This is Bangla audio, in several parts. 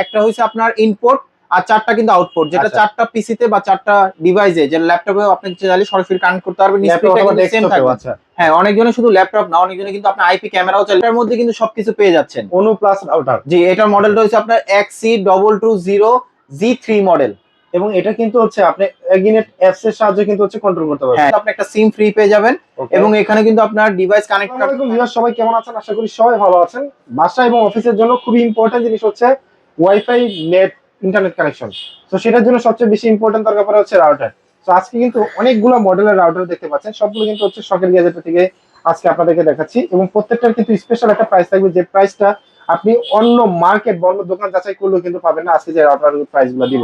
একটা হচ্ছে আপনার ইনপুট আর 4টা কিন্তু আউটপুট, যেটা 4টা পিসিতে বা 4টা ডিভাইসে, যে ল্যাপটপে আপনি চাইলে সরাসরি কানেক্ট করতে পারবেন, স্পিডটা কিন্তু সেম থাকবে। হ্যাঁ, অনেকজনে শুধু ল্যাপটপ না, অনেকজনে কিন্তু আপনার আইপি ক্যামেরাও চাইলে এর মধ্যে কিন্তু সবকিছু পেয়ে যাচ্ছেন। অনুপ্লাস রাউটার। জি, এটার মডেলটা হচ্ছে আপনার XC220G3 মডেল, এবং এটা কিন্তু হচ্ছে আপনি এগিনেট অ্যাপস এর সাহায্যে কিন্তু হচ্ছে কন্ট্রোল করতে পারবেন। হ্যাঁ, আপনি একটা সিম ফ্রি পেয়ে যাবেন এবং এখানে কিন্তু আপনার ডিভাইস কানেক্ট আসসালামু আলাইকুম ভিউয়ার, সবাই কেমন আছেন? আশা করি সবাই ভালো আছেন। বাসা এবং অফিসের জন্য খুবই ইম্পর্টেন্ট জিনিস হচ্ছে ওয়াইফাই নেট ইন্টারনেট কানেকশন। তো সেটার জন্য সবচেয়ে বেশি ইম্পর্টেন্ট দরকার পড়ে হচ্ছে রাউটার। তো আজকে কিন্তু অনেকগুলো মডেলের রাউটার দেখতে পাচ্ছেন, সবগুলো কিন্তু হচ্ছে শখের গ্যাজেট থেকে আজকে আপনাদেরকে দেখাচ্ছি, এবং প্রত্যেকটার কিন্তু স্পেশাল একটা প্রাইস থাকবে, যে প্রাইসটা আপনি অন্য মার্কেট বা অন্য দোকান যাচাই করলেও কিন্তু পাবেন না। আজকে যে রাউটার প্রাইস গুলো দিব,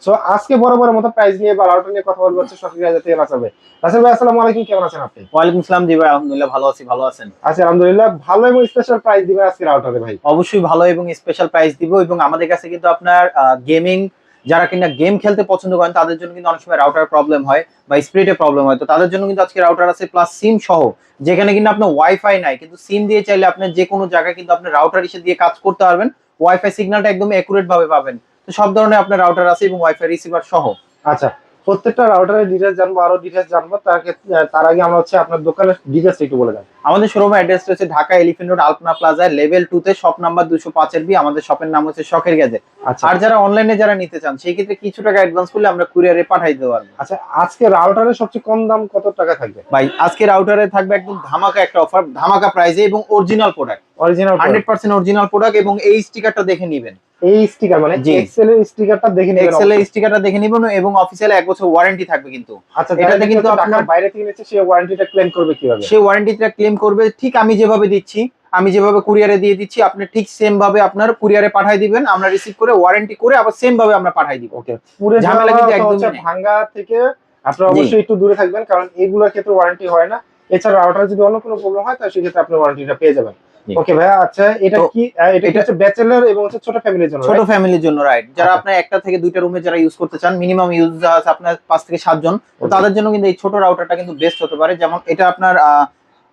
সো আজকে বড় বড় মতো প্রাইস নিয়ে বা রাউটার নিয়ে কথা বলবো হচ্ছে শখের গ্যাজেট থেকে রাসেল ভাই। রাসেল ভাই, আসসালামু আলাইকুম, কেমন আছেন আপনি? ওয়ালাইকুম আসসালাম। জি ভাই, আলহামদুলিল্লাহ ভালো আছি। ভালো আছেন? আচ্ছা, আলহামদুলিল্লাহ ভালো। এবং স্পেশাল প্রাইস দিবেন আজকে রাউটারে ভাই? অবশ্যই ভালো এবং স্পেশাল প্রাইস দিব। এবং আমাদের কাছে কিন্তু আপনার গেমিং, যারা কিনা গেম খেলতে পছন্দ করেন তাদের জন্য কিন্তু অনেক সময় রাউটার প্রবলেম হয় বা স্পিডে প্রবলেম হয়, তো তাদের জন্য কিন্তু আজকে রাউটার আছে প্লাস সিম সহ, যেখানে কিন্তু আপনার ওয়াইফাই নাই কিন্তু সিম দিয়ে চাইলে আপনি যে কোনো জায়গায় কিন্তু আপনি রাউটার হিসেবে দিয়ে কাজ করতে পারবেন। ওয়াইফাই সিগন্যালটা একদম একুরেট ভাবে পাবেন। তো সব ধরনের আপনার রাউটার আছে এবং ওয়াইফাই রিসিভার সহ। আচ্ছা, প্রত্যেকটা রাউটারের ডিটেইলস জানবো, আরো ডিটেইলস জানবো। তার আগে আমরা হচ্ছে আপনার দোকানের ডিটেইলস একটু বলে দেন। আমাদের শোরুমের অ্যাড্রেসটা হচ্ছে ঢাকা এলিফ্যান্ট রোড আলপনা প্লাজা লেভেল 2 তে শপ নাম্বার 205 বি। আমাদের শপের নাম হচ্ছে শখের গ্যাজেট। আচ্ছা, আর যারা অনলাইনে যারা নিতে চান সেই ক্ষেত্রে কিছু টাকা অ্যাডভান্স করলে আমরা কুরিয়ারে পাঠিয়ে দিতে পারবো। আচ্ছা, আজকে রাউটারের সবচেয়ে কম দাম কত টাকা থাকবে ভাই, আজকে রাউটারে থাকবে একদম ধামাকা একটা অফার, ধামাকা প্রাইসে এবং original product, original 100% original product. এবং এই স্টিকারটা দেখে নেবেন, এই স্টিকার মানে এক্সেল এর স্টিকারটা দেখে নেবেন, এক্সেল এর স্টিকারটা দেখে নেবেন এবং অফিসিয়ালি 1 বছর ওয়ারেন্টি থাকবে কিন্তু। আচ্ছা, এটাতে কিন্তু আপনার বাইরে থেকে নিচ্ছে সে ওয়ারেন্টিটা ক্লেম করবে কিভাবে? সে ওয়ারেন্টিটা ক্লেম করবে ঠিক আমি যেভাবে দিচ্ছি, আমি যেভাবে কুরিয়ারে দিয়ে দিচ্ছি, আপনি ঠিক সেম ভাবে আপনার কুরিয়ারে পাঠিয়ে দিবেন, আমরা রিসিভ করে ওয়ারেন্টি করে আবার সেম ভাবে আমরা পাঠিয়ে দিব। ওকে, পুরো ঝামেলা কিন্তু একদম ভাঙা থেকে আপনারা অবশ্যই একটু দূরে থাকবেন, কারণ এগুলোর ক্ষেত্রে ওয়ারেন্টি হয় না। এছাড়া রাউটার যদি অন্য কোনো প্রবলেম হয় তাহলে সেক্ষেত্রে আপনি ওয়ারেন্টিটা পেয়ে যাবেন। ওকে ভাইয়া, আচ্ছা এটা কি, এটা হচ্ছে ব্যাচেলর এবং হচ্ছে ছোট ফ্যামিলির জন্য? ছোট ফ্যামিলির জন্য, রাইট। যারা আপনার একটা থেকে দুইটা রুমে যারা ইউজ করতে চান, মিনিমাম ইউজ আছে আপনার 5 থেকে 7 জন, তো তাদের জন্য কিন্তু এই ছোট রাউটারটা কিন্তু বেস্ট হতে পারে। যেমন এটা আপনার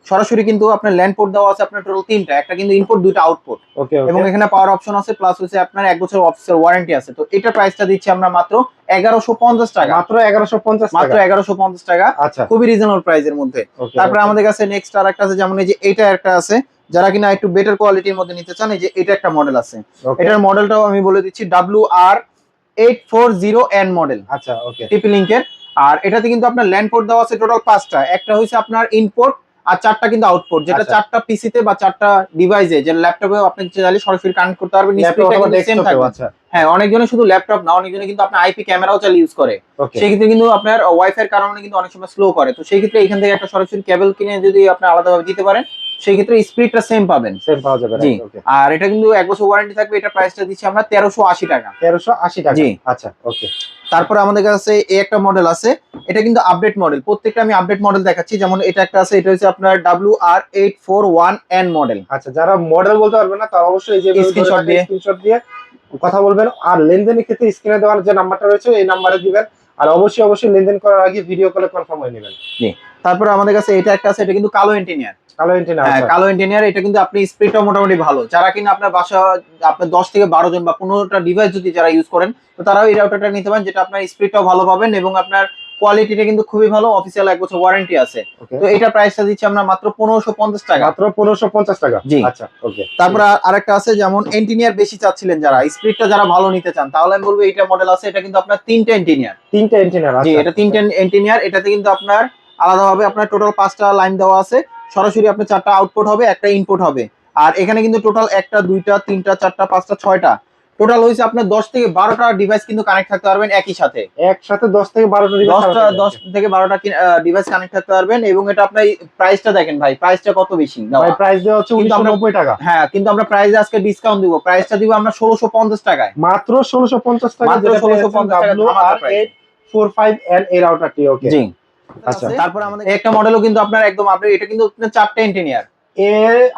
সরাসরি কিন্তু আপনার ল্যান্ড পোর্ট দেওয়া আছে আপনার টোটাল 3টা, একটা কিন্তু ইনপুট, দুইটা আউটপুট। ওকে, এবং এখানে পাওয়ার অপশন আছে, প্লাস হচ্ছে আপনার 1 বছর অফিসিয়াল ওয়ারেন্টি আছে। তো এটা প্রাইসটা দিচ্ছি আমরা মাত্র 1150 টাকা। মাত্র 1150 টাকা? মাত্র 1150 টাকা। আচ্ছা, খুবই রিজনেবল প্রাইসের মধ্যে। তারপরে আমাদের কাছে নেক্সট আরেকটা আছে, যেমন এই যে এটা একটা আছে, যারা কিনা একটু বেটার কোয়ালিটির মধ্যে নিতে চান, এই যে এটা একটা মডেল আছে। এটার মডেলটাও আমি বলে দিচ্ছি, WR840N মডেল। আচ্ছা, ওকে, টিপি লিংকের। আর এটাতে কিন্তু আপনার ল্যান্ড পোর্ট দেওয়া আছে টোটাল 5টা, একটা হচ্ছে আপনার ইনপুট আর 4টা কিন্তু আউটপুট, যেটা 4টা পিসিতে বা 4টা ডিভাইসে, যে ল্যাপটপে আপনি চাইলে সরাসরি কানেক্ট করতে পারবেন, স্পিডটা কিন্তু সেম থাকবে। হ্যাঁ, অনেকজনে শুধু ল্যাপটপ না, অনেকজনে কিন্তু আপনার আইপি ক্যামেরাও চাইলে ইউজ করে, সেই ক্ষেত্রে কিন্তু আপনার ওয়াইফাই এর কারণে কিন্তু অনেক সময় স্লো করে। তো সেই ক্ষেত্রে এখান থেকে একটা সরাসরি কেবল কিনে যদি আপনি আলাদাভাবে দিতে পারেন, সেই ক্ষেত্রে স্পিডটা সেম পাবেন, সেম পাওয়া যাবে। জি। আর এটা কিন্তু 1 বছর ওয়ারেন্টি থাকবে। এটা প্রাইসটা দিচ্ছি আমরা 1380 টাকা। 1380 টাকা, জি। আচ্ছা, ওকে। তারপরে আমাদের কাছে এই একটা মডেল আছে, এটা কিন্তু আপডেট মডেল। প্রত্যেকটা আমি আপডেট মডেল দেখাচ্ছি। যেমন এটা একটা আছে, এটা হচ্ছে আপনার WR841N মডেল। আচ্ছা, যারা মডেল বলতে পারবে না তারা অবশ্যই এই যে স্ক্রিনশট দিয়ে কথা বলবেন। আর লেনদেনের ক্ষেত্রে স্ক্রিনে দেওয়ার যে নাম্বারটা রয়েছে এই নাম্বারে দিবেন। আর অবশ্যই লেনদেন করার আগে ভিডিও কলে কনফার্ম হয়ে নেবেন। জি। তারপরে আমাদের কাছে এটা একটা আছে, এটা কিন্তু কালো ইঞ্জিনিয়ার। হ্যাঁ, কালো ইঞ্জিনিয়ার। এটা কিন্তু আপনি স্পিডটা মোটামুটি ভালো। যারা কিনা আপনার বাসা আপনার 10 থেকে 12 জন বা 15টা ডিভাইস যদি যারা ইউজ করেন, তো তারাও এই রাউটারটা নিতে পারেন, যেটা আপনার স্পিডটাও ভালো পাবেন এবং আপনার কোয়ালিটিটা কিন্তু খুবই ভালো। অফিসিয়াল 1 বছর ওয়ারেন্টি আছে। তো এটা প্রাইসটা দিচ্ছি আমরা মাত্র 1550 টাকা। মাত্র 1550 টাকা, জি। আচ্ছা, ওকে। তারপর আরেকটা আছে, যেমন ইঞ্জিনিয়ার বেশি চাচ্ছিলেন যারা, স্পিডটা যারা ভালো নিতে চান, তাহলে আমি বলবো এইটা মডেল আছে। এটা কিন্তু আপনার 3টা ইঞ্জিনিয়ার। 3টা ইঞ্জিনিয়ার, জি, এটা 3টা ইঞ্জিনিয়ার। এটাতে কিন্তু আপনার আলাদাভাবে আপনার টোটাল 5টা লাইন দেওয়া আছে। সরাসরি আপনার 4টা আউটপুট হবে, একটা ইনপুট হবে। আর এখানে কিন্তু টোটাল 1টা 2টা 3টা 4টা 5টা 6টা টোটাল হইছে আপনার 10 থেকে 12টা ডিভাইস কিন্তু কানেক্ট থাকতে পারবেন একই সাথে। একসাথে 10 থেকে 12টা ডিভাইস, 10 থেকে 12টা ডিভাইস কানেক্ট থাকতে পারবেন। এবং এটা আপনার প্রাইসটা দেখেন ভাই, প্রাইসটা কত বেশি। ভাই প্রাইস দেওয়া হচ্ছে 1990 টাকা। হ্যাঁ, কিন্তু আমরা প্রাইসে আজকে ডিসকাউন্ট দিব। প্রাইসটা দিব আমরা 1650 টাকায়। মাত্র 1650 টাকা, মাত্র 1650 টাকা WR845N এই রাউটারটি, ওকে। জি। আচ্ছা, তারপর আমাদের একটা মডেলও কিন্তু আপনার একদম আপডেট। এটা কিন্তু আপনার 4টা ইঞ্জিনিয়ার,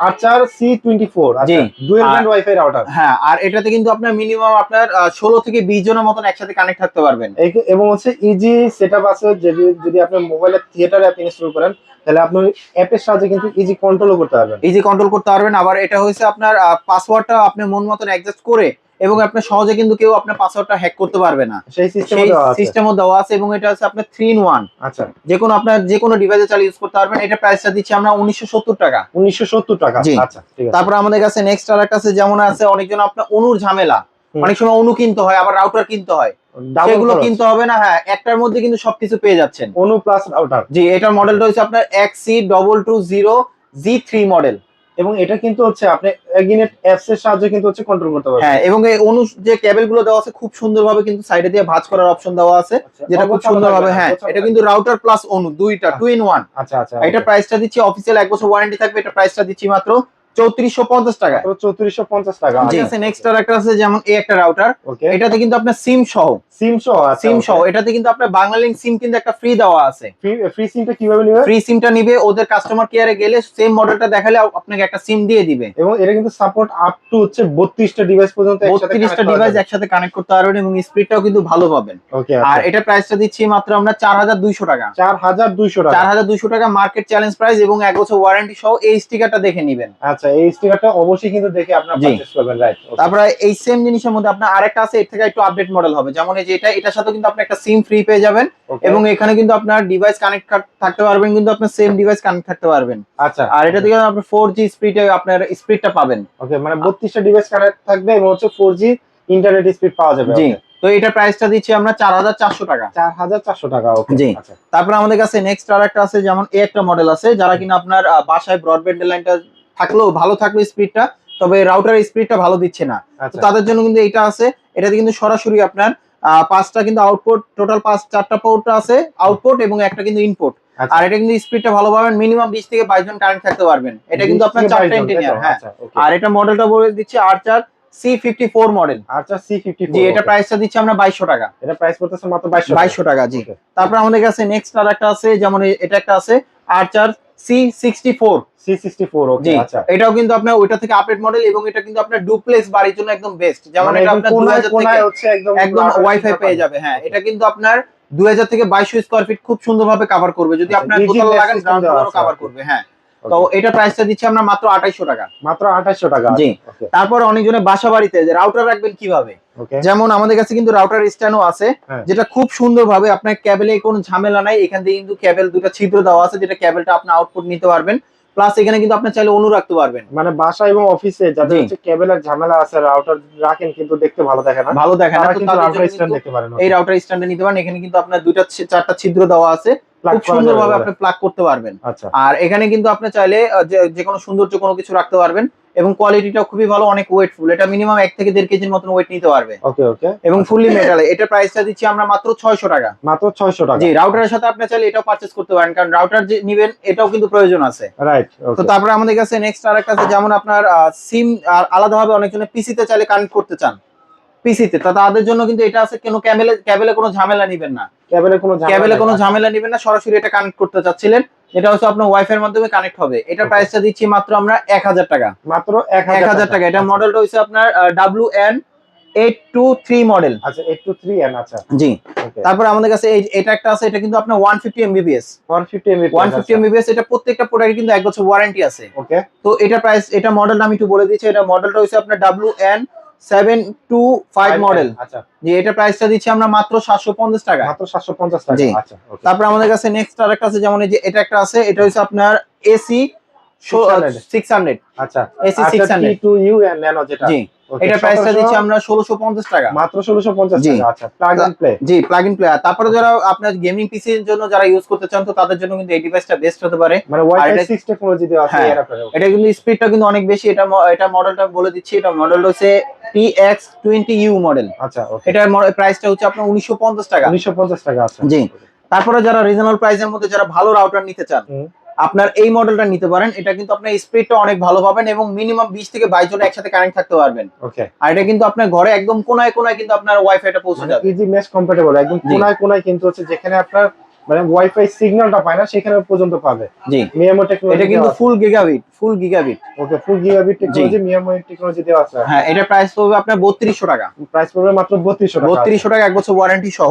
আর্চার C24, জি। Dual band wifi router. হ্যাঁ, আর এটাতে কিন্তু আপনার মিনিমাম আপনার 16 থেকে 20 জনের মতন একসাথে কানেক্ট থাকতে পারবেন। এবং হচ্ছে ইজি সেটআপ আছে। যদি আপনি মোবাইলে থিয়েটার অ্যাপ ইনস্টল করেন তাহলে আপনি অ্যাপের সাহায্যে কিন্তু ইজি কন্ট্রোল করতে পারবেন। আবার এটা হচ্ছে আপনার পাসওয়ার্ডটা আপনি মন মতন অ্যাডজাস্ট করে এবং আপনার সহজে কিন্তু কেউ আপনার পাসওয়ার্ডটা হ্যাক করতে পারবে না, সেই সিস্টেম সেই দেওয়া আছে। সিস্টেমও দেওয়া আছে। এবং এটা হচ্ছে আপনার 3 in 1, আচ্ছা, যে কোনো ডিভাইসে চালিয়ে ইউজ করতে পারবেন। এটা প্রাইসটা দিচ্ছি আমরা 1970 টাকা। 1970 টাকা। জি। আচ্ছা, ঠিক আছে। তারপর আমাদের কাছে নেক্সট আরেকটা আছে, যেমন আছে অনেকজন আপনার অনুর ঝামেলা, হুম। অনেক সময় অনু কিনতে হয় আবার রাউটার কিনতে হয়, Double সেগুলো খরচ। কিনতে হবে না। হ্যাঁ, একটার মধ্যে কিন্তু সবকিছু পেয়ে যাচ্ছেন। অনু প্লাস রাউটার। জি, এটার মডেলটা হচ্ছে আপনার XC220G3 মডেল। এবং এটা কিন্তু হচ্ছে আপনি এগিনেট অ্যাপস এর সাহায্যে কিন্তু হচ্ছে কন্ট্রোল করতে পারবেন। হ্যাঁ, এবং এই অনু যে কেবল গুলো দেওয়া আছে খুব সুন্দরভাবে কিন্তু সাইডে দিয়ে ভাঁজ করার অপশন দেওয়া আছে, আচ্ছা, যেটা খুব অগোছালো সুন্দরভাবে। থাকবে না, হ্যাঁ, গোছালো এটা থাকবে। কিন্তু রাউটার প্লাস অনু দুইটা 2 in 1। আচ্ছা, আচ্ছা। এটা প্রাইসটা দিচ্ছি অফিসিয়াল 1 বছর ওয়ারেন্টি থাকবে। এটা প্রাইসটা দিচ্ছি মাত্র 3450 টাকা। মাত্র 3450 টাকা। জি, নেক্সট আর একটা আছে, যেমন এই একটা রাউটার, ওকে। এটাতে কিন্তু আপনার সিম সহ, সিম সহ। আচ্ছা, সিম সহ এটাতে কিন্তু আপনার বাংলালিংক সিম কিন্তু একটা ফ্রি দেওয়া আছে। ফ্রি সিমটা কিভাবে নেবে? ফ্রি সিমটা নিবে, ওদের কাস্টমার কেয়ারে গেলে সেম মডেলটা দেখালে আপনাকে একটা সিম দিয়ে দিবে। এবং এটা কিন্তু সাপোর্ট আপ টু হচ্ছে 32টা ডিভাইস পর্যন্ত একসাথে 32টা ডিভাইস একসাথে কানেক্ট করতে পারবেন এবং স্পিডটাও কিন্তু ভালো পাবেন। ওকে। আর এটা প্রাইসটা দিচ্ছি মাত্র আমরা 4200 টাকা। 4200 টাকা। 4200 টাকা মার্কেট চ্যালেঞ্জ প্রাইস, এবং 1 বছর ওয়ারেন্টি সহ। এই স্টিকারটা দেখে নেবেন। আচ্ছা, এই স্টিকারটা অবশ্যই কিন্তু দেখে আপনারা জি। পারচেজ করবেন, রাইট। তারপরে এই সেম জিনিসের মধ্যে আপনার আরেকটা আছে, এর থেকে একটু আপডেট মডেল হবে, যেমন এই যে এটার সাথে কিন্তু আপনি একটা সিম ফ্রি পেয়ে যাবেন, এবং এখানে কিন্তু আপনার ডিভাইস কানেক্ট থাকতে পারবেন, কিন্তু আপনার সেম ডিভাইস কানেক্ট থাকতে পারবেন। আচ্ছা। আর এটা থেকে আপনি 4G স্পিডে আপনার স্পিডটা পাবেন। ওকে, মানে 32টা ডিভাইস কানেক্ট থাকবে এবং হচ্ছে 4G ইন্টারনেট স্পিড পাওয়া যাবে। জি, তো এটা প্রাইসটা দিচ্ছি আমরা 4400 টাকা। 4400 টাকা। ওকে। জি। আচ্ছা। তারপর আমাদের কাছে নেক্সট আরেকটা আছে, যেমন এই একটা মডেল আছে, যারা কিনা আপনার বাসায় ব্রডব্যান্ড লাইনটা থাকলেও ভালো থাকলো স্পিডটা, তবে রাউটারের স্পিডটা ভালো দিচ্ছে না, তো আচ্ছা। তাদের জন্য কিন্তু এটা আছে। এটাতে কিন্তু সরাসরি আপনার 5টা কিন্তু আউটপুট, টোটাল 4টা পোর্ট আছে আউটপুট, এবং একটা কিন্তু ইনপুট। আচ্ছা। আর এটা কিন্তু স্পিডটা ভালো পাবেন, মিনিমাম 20 থেকে 22 জন কানেক্ট থাকতে পারবেন। এটা কিন্তু আপনার 4টা ইন্টিনিয়ার। হ্যাঁ, আচ্ছা, ওকে। আর এটা মডেলটা বলে দিচ্ছি আর্চার C54 মডেল। আচ্ছা, C54। জি, এটা প্রাইসটা দিচ্ছি আমরা 2200 টাকা। এটা প্রাইস পড়তেছে মাত্র 2200 টাকা। জি। ওকে। তারপর আমাদের কাছে নেক্সট আর একটা আছে, যেমন এটা একটা আছে আর্চার C64। C64। ওকে। জি, আচ্ছা। এটাও কিন্তু আপনার ওইটা থেকে আপডেট মডেল, এবং এটা কিন্তু আপনার ডুপ্লেক্স বাড়ির জন্য একদম বেস্ট। যেমন মানে এটা আপনার 2000 থেকে কোনায় হচ্ছে একদম একদম ওয়াইফাই পেয়ে যাবে। হ্যাঁ, এটা কিন্তু আপনার 2000 থেকে 2200 স্কয়ার ফিট খুব সুন্দরভাবে কভার করবে, যদি আচ্ছা, আপনার easy দোতলা net লাগান system গ্রাউন্ড দেওয়া ফ্লোরও আছে কভার আর কি। করবে। হ্যাঁ, তো এটা প্রাইসটা দিচ্ছি আমরা মাত্র 2800 টাকা। মাত্র 2800 টাকা। জি। ওকে। তারপর অনেকজনের বাসা বাড়িতে যে রাউটার রাখবেন কিভাবে, ওকে। যেমন আমাদের কাছে কিন্তু রাউটার স্ট্যান্ডও আছে, হ্যাঁ। যেটা খুব সুন্দরভাবে আপনার কেবলে কোনো ঝামেলা নাই। এখান থেকে কিন্তু কেবল দুটো ছিদ্র দেওয়া আছে, যেটা কেবলটা আপনি আউটপুট নিতে পারবেন, প্লাস এখানে কিন্তু আপনি চাইলে অনু রাখতে পারবেন। মানে বাসা এবং অফিসে যাদের জি। হচ্ছে কেবলের ঝামেলা আছে, রাউটার রাখেন কিন্তু দেখতে ভালো দেখে না, ভালো দেখেন না, তারা তো কিন্তু তাদের রাউটার জন্য স্ট্যান্ড কিন্তু দেখতে পারেন। এই রাউটার স্ট্যান্ডে নিতে পারেন। এখানে কিন্তু আপনার 2-4টা ছিদ্র দেওয়া আছে, Plug খুব করা যাবে সুন্দরভাবে বলে। আপনি প্লাগ করতে পারবেন। আচ্ছা। আর এখানে কিন্তু আপনি চাইলে যে কোনো সৌন্দর্য কোনো কিছু রাখতে পারবেন, এবং কোয়ালিটিটাও খুবই ভালো, অনেক ওয়েটফুল। এটা মিনিমাম 1 থেকে 1.5 কেজির মতন ওয়েট নিতে পারবে, ওকে। ওকে। এবং ফুললি মেটালে। এটা প্রাইসটা দিচ্ছি আমরা মাত্র 600 টাকা। মাত্র 600 টাকা। জি, রাউটারের সাথে আপনি চাইলে এটাও পারচেজ করতে পারেন, কারণ রাউটার যে নিবেন এটাও কিন্তু প্রয়োজন আছে। রাইট। তো ওকে। তারপরে আমাদের কাছে নেক্সট আরেকটা আছে, যেমন আপনার সিম আলাদাভাবে অনেকজনের পিসিতে চাইলে কানেক্ট করতে চান, পিসিতে, তো তাদের জন্য কিন্তু এটা আছে। কেন কেবলে কোনো ঝামেলা নিবেন না, কেবলে কোনো ঝামেলা নিবেন না, সরাসরি এটা কানেক্ট করতে চাচ্ছিলেন, এটা হচ্ছে আপনার ওয়াইফাই এর মাধ্যমে কানেক্ট হবে। এটা প্রাইসটা দিচ্ছি মাত্র আমরা 1000 টাকা। মাত্র 1000 টাকা। এটা মডেলটা হচ্ছে আপনার WN823 মডেল। আচ্ছা, 823N। আচ্ছা। জি। ওকে। তারপরে আমাদের কাছে এটা একটা আছে, এটা কিন্তু আপনার 150 MBPS। 150 Mbps। 150 MBPS, এটা প্রত্যেকটা প্রোডাক্টে কিন্তু 1 বছর ওয়ারেন্টি আছে। ওকে। তো এটা প্রাইস, এটা মডেলটা আমি একটু বলে দিচ্ছি। এটা মডেলটা হচ্ছে আপনার WN725 মডেল। আচ্ছা। জি, এটা প্রাইসটা দিচ্ছি আমরা মাত্র 750 টাকা। মাত্র 750 টাকা। জি। আচ্ছা। ওকে। তারপর আমাদের কাছে নেক্সট আরেকটা আছে, যেমন এই যে এটা একটা আছে, এটা হচ্ছে আপনার AC 600। আচ্ছা। AC 600 T2U ন্যানো যেটা। জি, ওকে, এটা প্রাইসটা 1700 দিচ্ছি আমরা 1650 টাকা। মাত্র 1650 জি। টাকা। আচ্ছা, প্লাগ এন্ড প্লে। জি, প্লাগ ইন প্লে। তারপরে যারা আপনার গেমিং পিসি এর জন্য যারা ইউজ করতে চান, তো তাদের জন্য কিন্তু এই ডিভাইসটা বেস্ট হতে পারে। মানে আর ওয়াইফাই এটা- 6 টেকনোলজি দেওয়া আছে হ্যাঁ, এর আপনার। এটা কিন্তু স্পিডটা কিন্তু অনেক বেশি। এটা মডেলটা বলে দিচ্ছি, এটা মডেল হচ্ছে PX20U মডেল। আচ্ছা। ওকে। এটার প্রাইসটা হচ্ছে আপনার 1950 টাকা। 1950 টাকা। আচ্ছা। জি। তারপরে যারা রিজনাল প্রাইসের মধ্যে যারা ভালো রাউটার নিতে চান, হুম। আপনার এই মডেলটা নিতে পারেন। এটা কিন্তু আপনার স্পিডটা অনেক ভালো পাবেন, এবং মিনিমাম 20 থেকে 22 জন একসাথে কানেক্ট থাকতে পারবেন। ওকে। আর এটা কিন্তু আপনার ঘরে একদম কোনায় কোনায় কিন্তু আপনার ওয়াইফাইটা পৌঁছে যাবে। ইজি মেশ কম্প্যাটেবল, একদম জি। কোনায় কোনায় কিন্তু হচ্ছে যেখানে আপনার মানে ওয়াইফাই সিগন্যালটা পায় না সেখানে পর্যন্ত পাবে। জি মিয়ামো টেকনোলজি এটা কিন্তু ফুল গিগাবিট। ওকে, ফুল গিগাবিট টেকনোলজি, মিয়ামো টেকনোলজি দেওয়া আছে। হ্যাঁ এটা প্রাইস পড়বে আপনার 3200 টাকা। প্রাইস পড়বে মাত্র 3200 টাকা। 3200 টাকা, 1 বছর ওয়ারেন্টি সহ।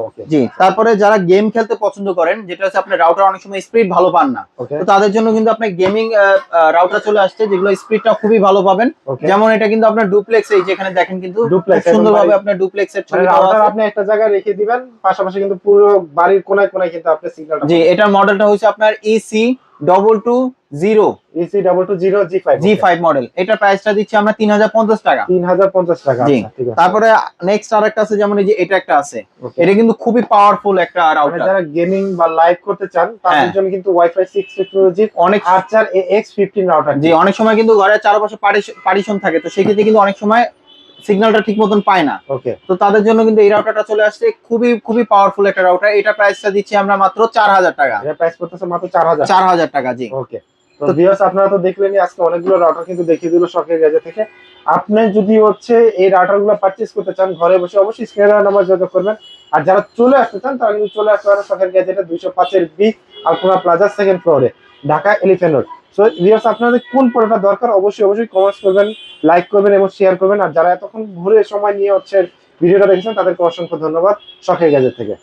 ওকে জি তারপরে যারা গেম খেলতে পছন্দ করেন, যেটা হচ্ছে আপনার রাউটার অনেক সময় স্পিড ভালো পান না, ওকে তো তাদের জন্য কিন্তু আপনার গেমিং রাউটার চলে আসছে যেগুলো স্পিডটা খুবই ভালো পাবেন। ওকে। যেমন এটা কিন্তু আপনার ডুপ্লেক্স, এই যেখানে দেখেন কিন্তু ডুপ্লেক্স খুব সুন্দরভাবে আপনার ডুপ্লেক্সের ছবি দেওয়া রাউটার আছে। আপনি একটা জায়গায় রেখে দিবেন, পাশাপাশি কিন্তু পুরো বাড়ির কোনায় কোনায় কিন্তু আপনি সিগন্যালটা জি এটার মডেলটা হচ্ছে আপনার EC220 EC220 G5 মডেল। এটার প্রাইসটা দিচ্ছি আমরা 3050 টাকা। 3050 টাকা। জি আচ্ছা ঠিক আছে। তারপরে নেক্সট আরেকটা আছে, যেমন এই যে এটা একটা আছে, Okay. এটা কিন্তু খুবই পাওয়ারফুল একটা মানে রাউটার। যারা গেমিং বা লাইভ করতে চান তাদের হ্যাঁ। জন্য কিন্তু ওয়াইফাই 6 টেকনোলজি অনেক আর্চার AX15 রাউটার। জি অনেক সময় কিন্তু ঘরের চারপাশে পার্টিশন থাকে, তো সেক্ষেত্রে কিন্তু অনেক সময় সিগন্যালটা ঠিক মতন পায় না, ওকে তো তাদের জন্য কিন্তু এই রাউটারটা চলে আসছে, খুবই পাওয়ারফুল একটা রাউটার। এটা প্রাইসটা দিচ্ছি আমরা মাত্র 4000 টাকা। এটা প্রাইস করতেছে মাত্র 4000। 4000 টাকা জি। ওকে তো ভিউয়ার্স আপনারা তো দেখলেনই আজকে অনেকগুলো রাউটার কিন্তু দেখিয়ে দিল শখের গ্যাজেট থেকে। আপনি যদি হচ্ছে এই রাউটারগুলো পারচেজ করতে চান ঘরে বসে অবশ্যই স্ক্রিনে দেওয়া নাম্বার যোগাযোগ করবেন। আর যারা চলে আসতে চান তারা কিন্তু চলে আসতে পারেন শখের গ্যাজেটে 205 বি আলপনা প্লাজা সেকেন্ড ফ্লোরে, Dhaka elephant road. So viewers আপনাদের কোন প্রোডাক্টটা দরকার অবশ্যই কমেন্টস করবেন, লাইক করবেন এবং শেয়ার করবেন। আর যারা এতক্ষণ ঘুরে সময় নিয়ে হচ্ছে ভিডিওটা দেখেছেন তাদেরকে অসংখ্য ধন্যবাদ শখের গ্যাজেট থেকে।